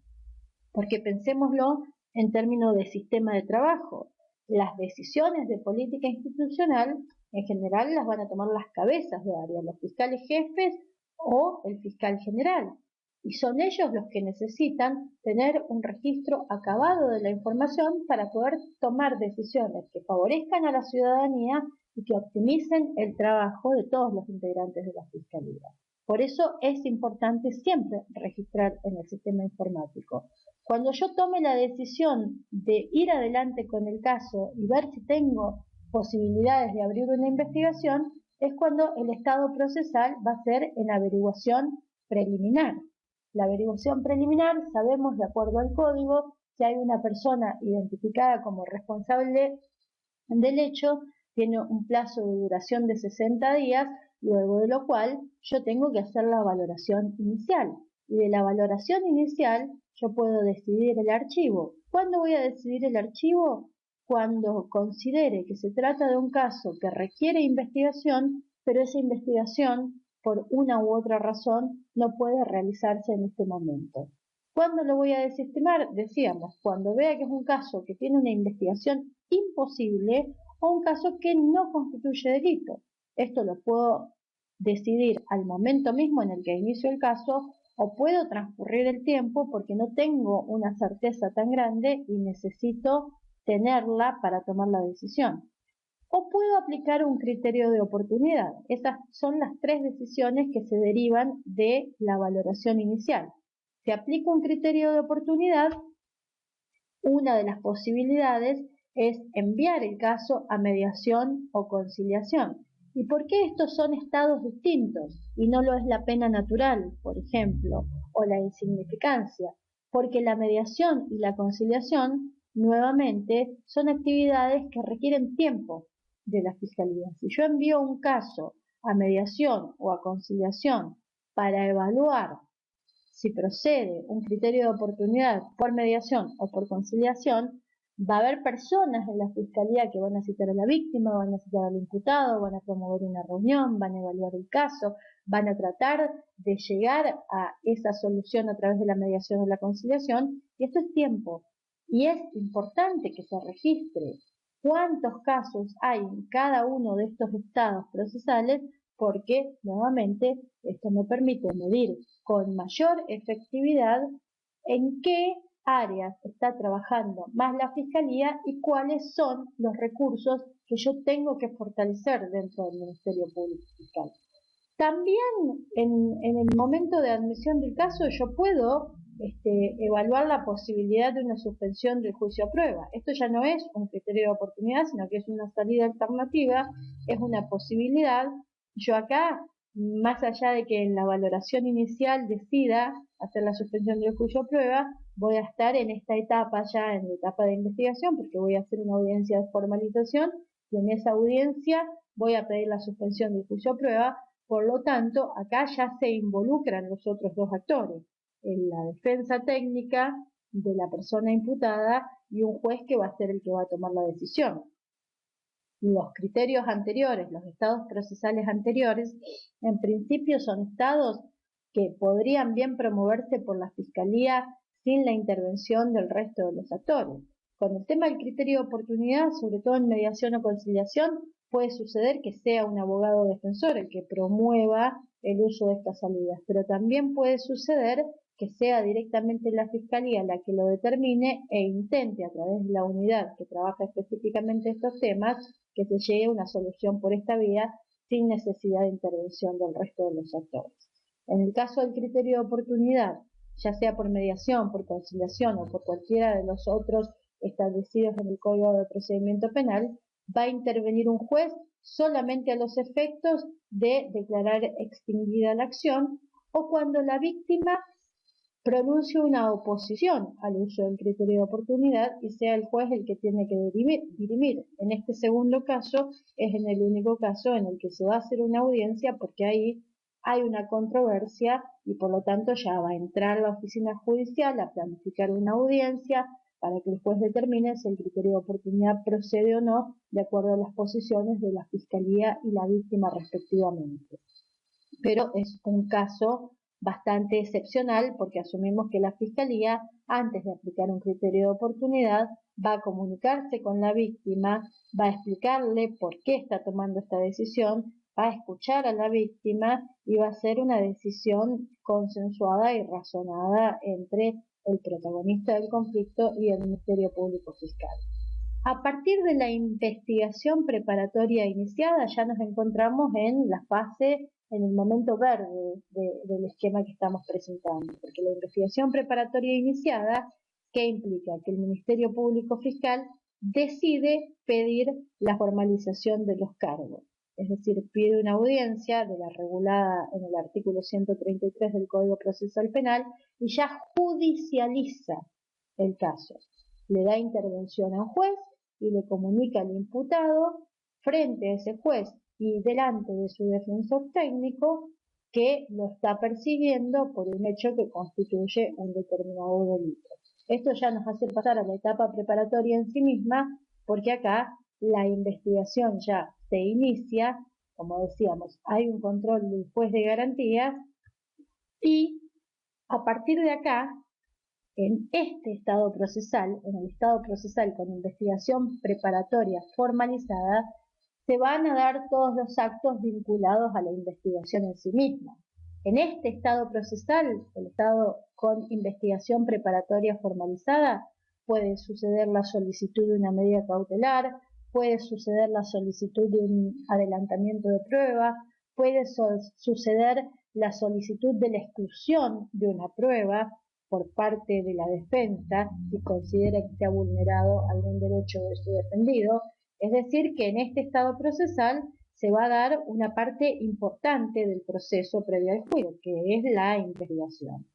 Porque pensémoslo en términos de sistema de trabajo. Las decisiones de política institucional En general las van a tomar las cabezas de área, los fiscales jefes o el fiscal general. Y son ellos los que necesitan tener un registro acabado de la información para poder tomar decisiones que favorezcan a la ciudadanía y que optimicen el trabajo de todos los integrantes de la Fiscalía. Por eso es importante siempre registrar en el sistema informático. Cuando yo tome la decisión de ir adelante con el caso y ver si tengo posibilidades de abrir una investigación, es cuando el estado procesal va a ser en averiguación preliminar. La averiguación preliminar, sabemos de acuerdo al código, si hay una persona identificada como responsable del hecho, tiene un plazo de duración de 60 días, luego de lo cual yo tengo que hacer la valoración inicial. Y de la valoración inicial yo puedo decidir el archivo. ¿Cuándo voy a decidir el archivo? Cuando considere que se trata de un caso que requiere investigación, pero esa investigación, por una u otra razón, no puede realizarse en este momento. ¿Cuándo lo voy a desestimar? Decíamos, cuando vea que es un caso que tiene una investigación imposible o un caso que no constituye delito. Esto lo puedo decidir al momento mismo en el que inicio el caso o puedo transcurrir el tiempo porque no tengo una certeza tan grande y necesito tenerla para tomar la decisión. O puedo aplicar un criterio de oportunidad. Esas son las tres decisiones que se derivan de la valoración inicial. Si aplico un criterio de oportunidad, una de las posibilidades es enviar el caso a mediación o conciliación. ¿Y por qué estos son estados distintos y no lo es la pena natural, por ejemplo, o la insignificancia? Porque la mediación y la conciliación, nuevamente, son actividades que requieren tiempo de la Fiscalía. Si yo envío un caso a mediación o a conciliación para evaluar si procede un criterio de oportunidad por mediación o por conciliación, va a haber personas en la Fiscalía que van a citar a la víctima, van a citar al imputado, van a promover una reunión, van a evaluar el caso, van a tratar de llegar a esa solución a través de la mediación o la conciliación, y esto es tiempo. Y es importante que se registre cuántos casos hay en cada uno de estos estados procesales, porque, nuevamente, esto me permite medir con mayor efectividad en qué áreas está trabajando más la Fiscalía y cuáles son los recursos que yo tengo que fortalecer dentro del Ministerio Público Fiscal. También en el momento de admisión del caso yo puedo evaluar la posibilidad de una suspensión del juicio a prueba. Esto ya no es un criterio de oportunidad, sino que es una salida alternativa, es una posibilidad. Yo acá, más allá de que en la valoración inicial decida hacer la suspensión del juicio a prueba, voy a estar en esta etapa ya, en la etapa de investigación, porque voy a hacer una audiencia de formalización y en esa audiencia voy a pedir la suspensión del juicio a prueba. Por lo tanto, acá ya se involucran los otros dos actores, en la defensa técnica de la persona imputada y un juez que va a ser el que va a tomar la decisión. Los criterios anteriores, los estados procesales anteriores, en principio son estados que podrían bien promoverse por la Fiscalía sin la intervención del resto de los actores. Con el tema del criterio de oportunidad, sobre todo en mediación o conciliación, puede suceder que sea un abogado defensor el que promueva el uso de estas salidas, pero también puede suceder que sea directamente la Fiscalía la que lo determine e intente a través de la unidad que trabaja específicamente estos temas que se llegue a una solución por esta vía sin necesidad de intervención del resto de los actores. En el caso del criterio de oportunidad, ya sea por mediación, por conciliación o por cualquiera de los otros establecidos en el Código de Procedimiento Penal, va a intervenir un juez solamente a los efectos de declarar extinguida la acción o cuando la víctima pronuncie una oposición al uso del criterio de oportunidad y sea el juez el que tiene que dirimir. En este segundo caso es en el único caso en el que se va a hacer una audiencia porque ahí hay una controversia y por lo tanto ya va a entrar la oficina judicial a planificar una audiencia para que el juez determine si el criterio de oportunidad procede o no de acuerdo a las posiciones de la Fiscalía y la víctima respectivamente. Pero es un caso bastante excepcional porque asumimos que la Fiscalía, antes de aplicar un criterio de oportunidad, va a comunicarse con la víctima, va a explicarle por qué está tomando esta decisión, va a escuchar a la víctima y va a ser una decisión consensuada y razonada entre el protagonista del conflicto y el Ministerio Público Fiscal. A partir de la investigación preparatoria iniciada ya nos encontramos en la fase, en el momento verde del esquema que estamos presentando, porque la investigación preparatoria iniciada, ¿qué implica? Que el Ministerio Público Fiscal decide pedir la formalización de los cargos, es decir, pide una audiencia de la regulada en el artículo 133 del Código Procesal Penal y ya judicializa el caso. Le da intervención a un juez y le comunica al imputado frente a ese juez y delante de su defensor técnico que lo está persiguiendo por un hecho que constituye un determinado delito. Esto ya nos hace pasar a la etapa preparatoria en sí misma, porque acá la investigación ya se inicia, como decíamos, hay un control del juez de garantías y a partir de acá, en este estado procesal, en el estado procesal con investigación preparatoria formalizada, se van a dar todos los actos vinculados a la investigación en sí misma. En este estado procesal, el estado con investigación preparatoria formalizada, puede suceder la solicitud de una medida cautelar, puede suceder la solicitud de un adelantamiento de prueba, puede suceder la solicitud de la exclusión de una prueba por parte de la defensa si considera que se ha vulnerado algún derecho de su defendido. Es decir, que en este estado procesal se va a dar una parte importante del proceso previo al juicio, que es la investigación.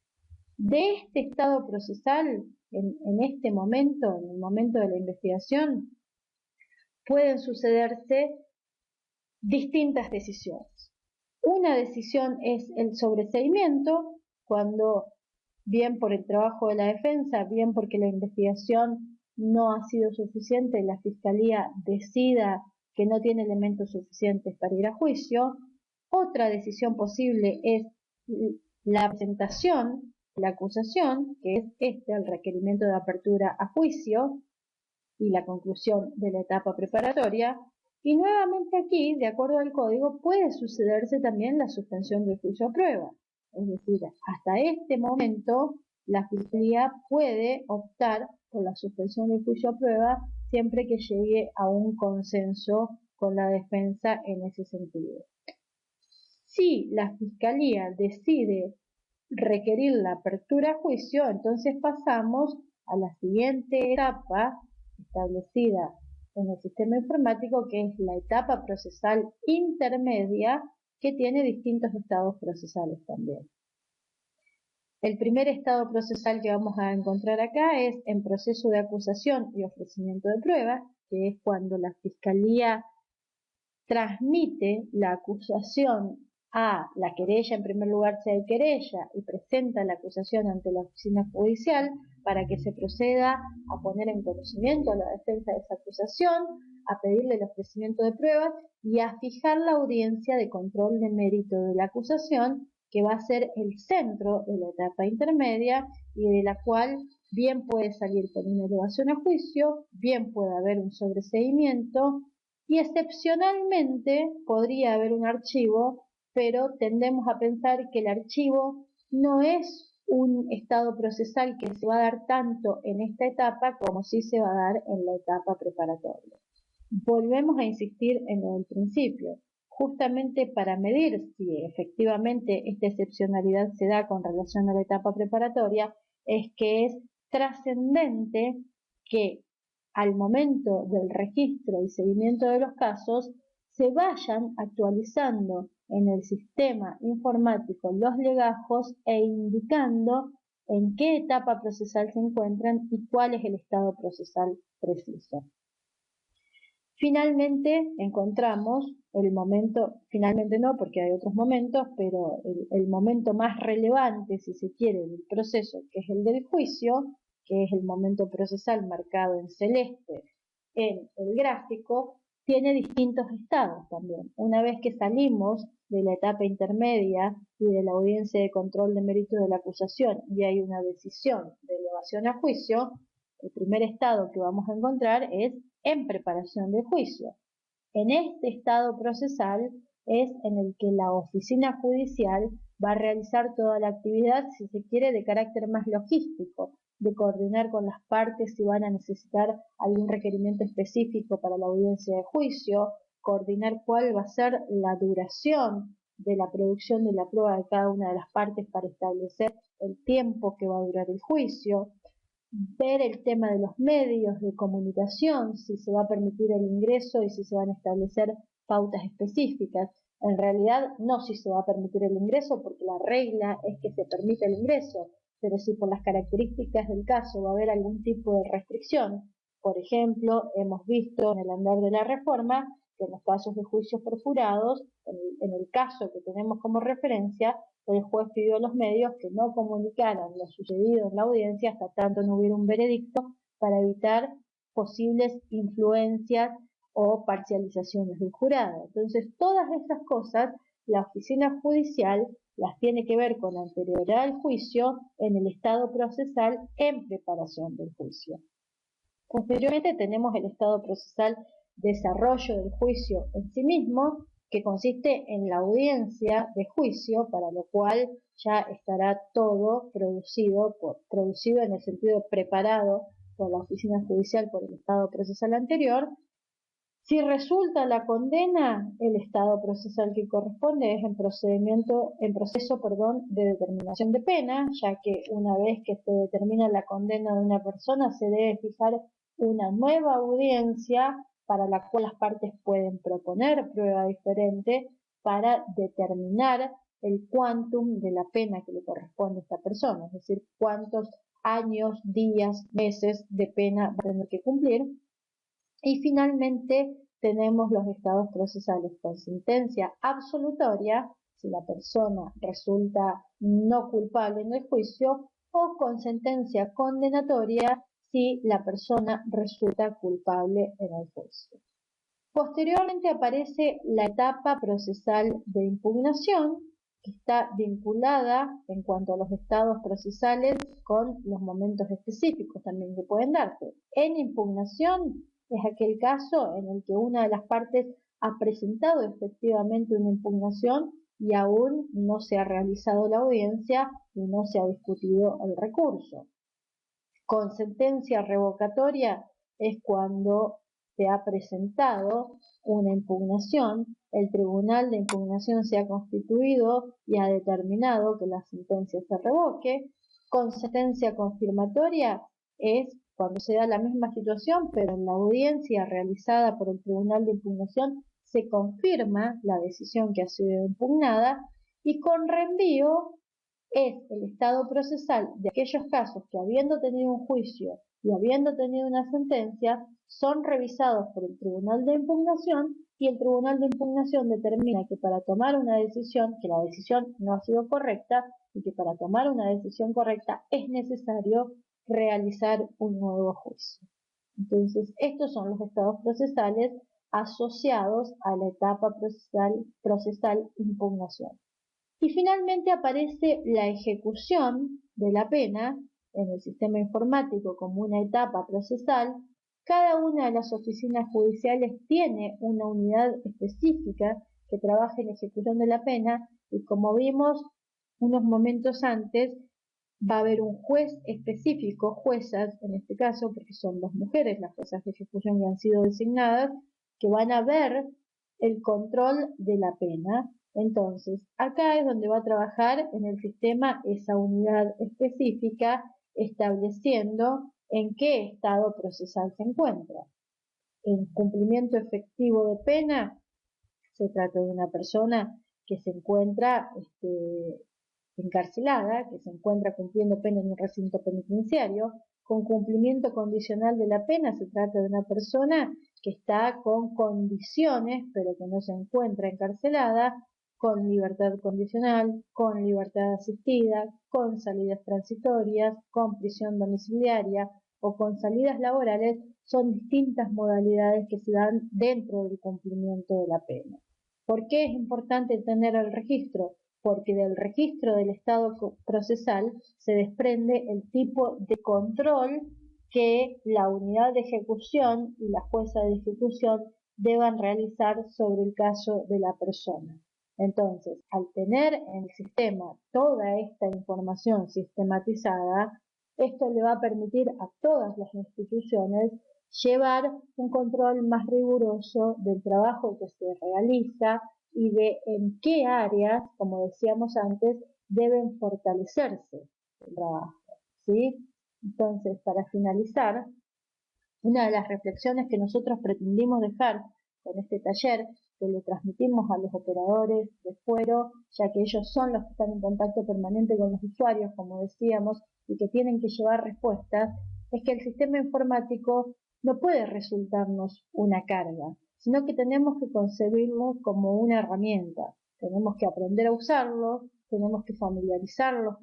De este estado procesal, en este momento, en el momento de la investigación, pueden sucederse distintas decisiones. Una decisión es el sobreseimiento, cuando bien por el trabajo de la defensa, bien porque la investigación no ha sido suficiente, la Fiscalía decida que no tiene elementos suficientes para ir a juicio. Otra decisión posible es la presentación, la acusación, que es el requerimiento de apertura a juicio y la conclusión de la etapa preparatoria. Y nuevamente aquí, de acuerdo al código, puede sucederse también la suspensión del juicio a prueba. Es decir, hasta este momento la Fiscalía puede optar por la suspensión del juicio a prueba siempre que llegue a un consenso con la defensa en ese sentido. Si la Fiscalía decide requerir la apertura a juicio, entonces pasamos a la siguiente etapa establecida en el sistema informático, que es la etapa procesal intermedia, que tiene distintos estados procesales también. El primer estado procesal que vamos a encontrar acá es en proceso de acusación y ofrecimiento de pruebas, que es cuando la Fiscalía transmite la acusación a la querella, en primer lugar si hay querella, y presenta la acusación ante la oficina judicial para que se proceda a poner en conocimiento a la defensa de esa acusación, a pedirle el ofrecimiento de pruebas y a fijar la audiencia de control de mérito de la acusación, que va a ser el centro de la etapa intermedia y de la cual bien puede salir por una elevación a juicio, bien puede haber un sobreseimiento y excepcionalmente podría haber un archivo, pero tendemos a pensar que el archivo no es un estado procesal que se va a dar tanto en esta etapa como sí se va a dar en la etapa preparatoria. Volvemos a insistir en lo del principio, justamente para medir si efectivamente esta excepcionalidad se da con relación a la etapa preparatoria, es que es trascendente que al momento del registro y seguimiento de los casos se vayan actualizando en el sistema informático los legajos e indicando en qué etapa procesal se encuentran y cuál es el estado procesal preciso. Finalmente encontramos el momento, finalmente no porque hay otros momentos, pero el momento más relevante, si se quiere, del proceso, que es el del juicio, que es el momento procesal marcado en celeste en el gráfico, tiene distintos estados también. Una vez que salimos de la etapa intermedia y de la audiencia de control de méritos de la acusación y hay una decisión de elevación a juicio, el primer estado que vamos a encontrar es en preparación del juicio. En este estado procesal es en el que la oficina judicial va a realizar toda la actividad, si se quiere, de carácter más logístico, de coordinar con las partes si van a necesitar algún requerimiento específico para la audiencia de juicio, coordinar cuál va a ser la duración de la producción de la prueba de cada una de las partes para establecer el tiempo que va a durar el juicio, ver el tema de los medios de comunicación, si se va a permitir el ingreso y si se van a establecer pautas específicas. En realidad no si se va a permitir el ingreso, porque la regla es que se permite el ingreso, pero si por las características del caso va a haber algún tipo de restricción. Por ejemplo, hemos visto en el andar de la reforma que en los casos de juicios perjurados, en el caso que tenemos como referencia, el juez pidió a los medios que no comunicaran lo sucedido en la audiencia hasta tanto no hubiera un veredicto para evitar posibles influencias o parcializaciones del jurado. Entonces, todas estas cosas la oficina judicial las tiene que ver con anterioridad al juicio en el estado procesal en preparación del juicio. Posteriormente tenemos el estado procesal desarrollo del juicio en sí mismo, que consiste en la audiencia de juicio, para lo cual ya estará todo producido en el sentido preparado por la oficina judicial por el estado procesal anterior. Si resulta la condena, el estado procesal que corresponde es en proceso de determinación de pena, ya que una vez que se determina la condena de una persona se debe fijar una nueva audiencia para la cual las partes pueden proponer prueba diferente para determinar el quantum de la pena que le corresponde a esta persona, es decir, cuántos años, días, meses de pena va a tener que cumplir. Y finalmente tenemos los estados procesales con sentencia absolutoria, si la persona resulta no culpable en el juicio, o con sentencia condenatoria si la persona resulta culpable en el juicio. Posteriormente aparece la etapa procesal de impugnación, que está vinculada en cuanto a los estados procesales con los momentos específicos también que pueden darse. En impugnación es aquel caso en el que una de las partes ha presentado efectivamente una impugnación y aún no se ha realizado la audiencia y no se ha discutido el recurso. Con sentencia revocatoria es cuando se ha presentado una impugnación, el tribunal de impugnación se ha constituido y ha determinado que la sentencia se revoque. Con sentencia confirmatoria es cuando se da la misma situación, pero en la audiencia realizada por el tribunal de impugnación se confirma la decisión que ha sido impugnada, y con reenvío es el estado procesal de aquellos casos que, habiendo tenido un juicio y habiendo tenido una sentencia, son revisados por el tribunal de impugnación y el tribunal de impugnación determina que para tomar una decisión, que la decisión no ha sido correcta y que para tomar una decisión correcta es necesario realizar un nuevo juicio. Entonces, estos son los estados procesales asociados a la etapa procesal impugnación. Y finalmente aparece la ejecución de la pena en el sistema informático como una etapa procesal. Cada una de las oficinas judiciales tiene una unidad específica que trabaja en ejecución de la pena y, como vimos unos momentos antes, va a haber un juez específico, juezas en este caso, porque son dos mujeres las juezas de ejecución que han sido designadas, que van a ver el control de la pena. Entonces, acá es donde va a trabajar en el sistema esa unidad específica, estableciendo en qué estado procesal se encuentra. En cumplimiento efectivo de pena, se trata de una persona que se encuentra encarcelada, que se encuentra cumpliendo pena en un recinto penitenciario. Con cumplimiento condicional de la pena se trata de una persona que está con condiciones, pero que no se encuentra encarcelada, con libertad condicional, con libertad asistida, con salidas transitorias, con prisión domiciliaria o con salidas laborales. Son distintas modalidades que se dan dentro del cumplimiento de la pena. ¿Por qué es importante tener el registro? Porque del registro del estado procesal se desprende el tipo de control que la unidad de ejecución y la jueza de ejecución deban realizar sobre el caso de la persona. Entonces, al tener en el sistema toda esta información sistematizada, esto le va a permitir a todas las instituciones llevar un control más riguroso del trabajo que se realiza y de en qué áreas, como decíamos antes, deben fortalecerse el trabajo, ¿sí? Entonces, para finalizar, una de las reflexiones que nosotros pretendimos dejar con este taller, que le transmitimos a los operadores de fuero, ya que ellos son los que están en contacto permanente con los usuarios, como decíamos, y que tienen que llevar respuestas, es que el sistema informático no puede resultarnos una carga, sino que tenemos que concebirlo como una herramienta. Tenemos que aprender a usarlo, tenemos que familiarizarnos,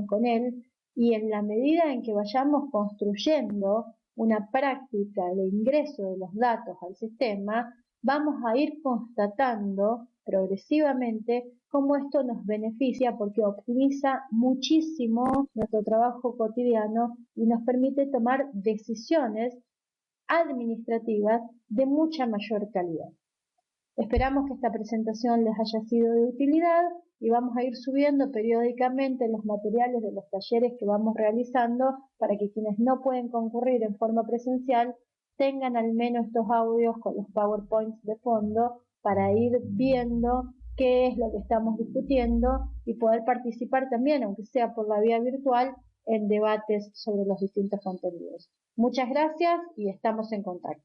con él, y en la medida en que vayamos construyendo una práctica de ingreso de los datos al sistema, vamos a ir constatando progresivamente cómo esto nos beneficia porque optimiza muchísimo nuestro trabajo cotidiano y nos permite tomar decisiones administrativas de mucha mayor calidad. Esperamos que esta presentación les haya sido de utilidad y vamos a ir subiendo periódicamente los materiales de los talleres que vamos realizando para que quienes no pueden concurrir en forma presencial tengan al menos estos audios con los PowerPoints de fondo para ir viendo qué es lo que estamos discutiendo y poder participar también, aunque sea por la vía virtual, en debates sobre los distintos contenidos. Muchas gracias y estamos en contacto.